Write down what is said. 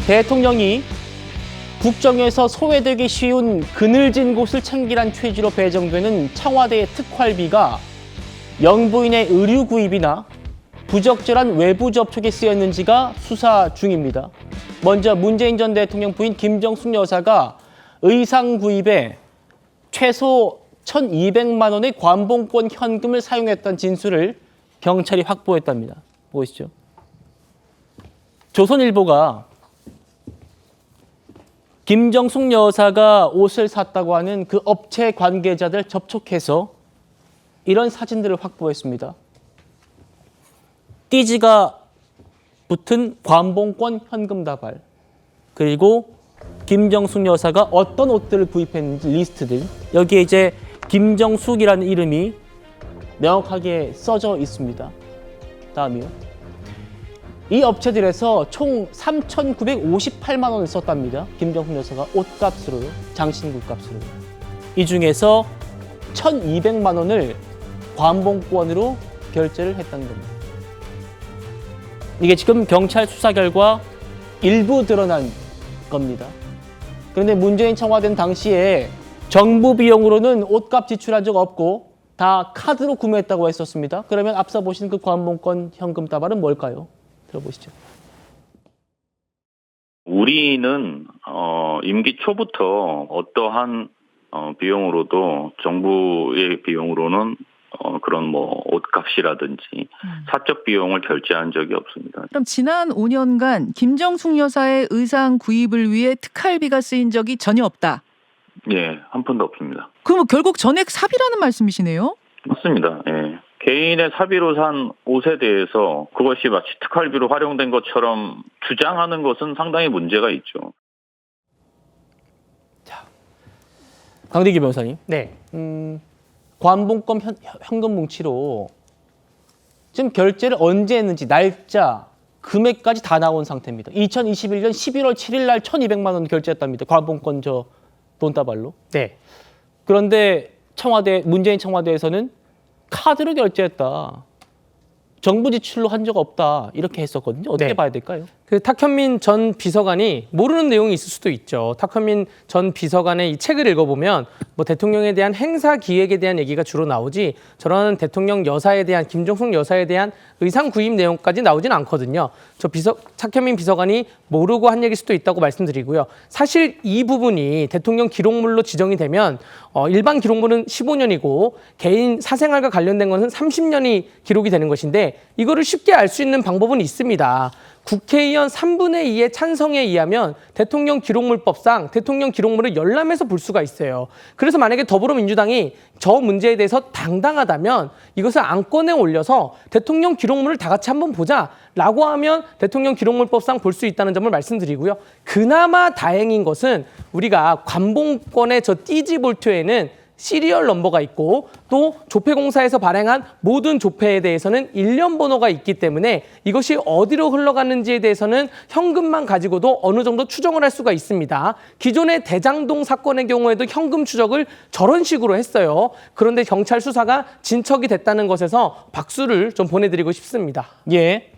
대통령이 국정에서 소외되기 쉬운 그늘진 곳을 챙기란 취지로 배정되는 청와대의 특활비가 영부인의 의류 구입이나 부적절한 외부 접촉에 쓰였는지가 수사 중입니다. 먼저 문재인 전 대통령 부인 김정숙 여사가 의상 구입에 최소 1,200만 원의 관봉권 현금을 사용했던 진술을 경찰이 확보했답니다. 보시죠. 조선일보가 김정숙 여사가 옷을 샀다고 하는 그 업체 관계자들 접촉해서 이런 사진들을 확보했습니다. 띠지가 붙은 관봉권 현금 다발, 그리고 김정숙 여사가 어떤 옷들을 구입했는지 리스트들, 여기에 이제 김정숙이라는 이름이 명확하게 써져 있습니다. 다음이요. 이 업체들에서 총 3,958만 원을 썼답니다. 김정숙 여사가 옷값으로, 장신구 값으로. 이 중에서 1,200만 원을 관봉권으로 결제를 했다는 겁니다. 이게 지금 경찰 수사 결과 일부 드러난 겁니다. 그런데 문재인 청와대는 당시에 정부 비용으로는 옷값 지출한 적 없고 다 카드로 구매했다고 했었습니다. 그러면 앞서 보신 그 관봉권 현금 다발은 뭘까요? 들어보시죠. 우리는 임기 초부터 어떠한 비용으로도 정부의 비용으로는 그런 뭐 옷값이라든지 사적 비용을 결제한 적이 없습니다. 그럼 지난 5년간 김정숙 여사의 의상 구입을 위해 특활비가 쓰인 적이 전혀 없다. 예, 한 푼도 없습니다. 그럼 결국 전액 사비라는 말씀이시네요? 맞습니다. 예. 개인의 사비로 산 옷에 대해서 그것이 마치 특활비로 활용된 것처럼 주장하는 것은 상당히 문제가 있죠. 자, 강대기 변호사님. 네. 관봉권 현금 뭉치로 지금 결제를 언제 했는지 날짜, 금액까지 다 나온 상태입니다. 2021년 11월 7일 날 1,200만 원 결제했답니다. 관봉권 돈다발로. 네. 그런데 문재인 청와대에서는 카드로 결제했다. 정부 지출로 한 적 없다. 이렇게 했었거든요. 어떻게 네. 봐야 될까요? 그 탁현민 전 비서관이 모르는 내용이 있을 수도 있죠. 탁현민 전 비서관의 이 책을 읽어보면 뭐 대통령에 대한 행사 기획에 대한 얘기가 주로 나오지 저런 대통령 여사에 대한 김정숙 여사에 대한 의상 구입 내용까지 나오진 않거든요. 탁현민 비서관이 모르고 한 얘기일 수도 있다고 말씀드리고요. 사실 이 부분이 대통령 기록물로 지정이 되면 일반 기록물은 15년이고 개인 사생활과 관련된 것은 30년이 기록이 되는 것인데 이거를 쉽게 알 수 있는 방법은 있습니다. 국회의원 3분의 2의 찬성에 의하면 대통령 기록물법상 대통령 기록물을 열람해서 볼 수가 있어요. 그래서 만약에 더불어민주당이 저 문제에 대해서 당당하다면 이것을 안건에 올려서 대통령 기록물을 다 같이 한번 보자라고 하면 대통령 기록물법상 볼 수 있다는 점을 말씀드리고요. 그나마 다행인 것은 우리가 관봉권의 저 띠지 볼트에는 시리얼 넘버가 있고 또 조폐공사에서 발행한 모든 조폐에 대해서는 일련 번호가 있기 때문에 이것이 어디로 흘러갔는지에 대해서는 현금만 가지고도 어느 정도 추정을 할 수가 있습니다. 기존의 대장동 사건의 경우에도 현금 추적을 저런 식으로 했어요. 그런데 경찰 수사가 진척이 됐다는 것에서 박수를 좀 보내드리고 싶습니다. 예.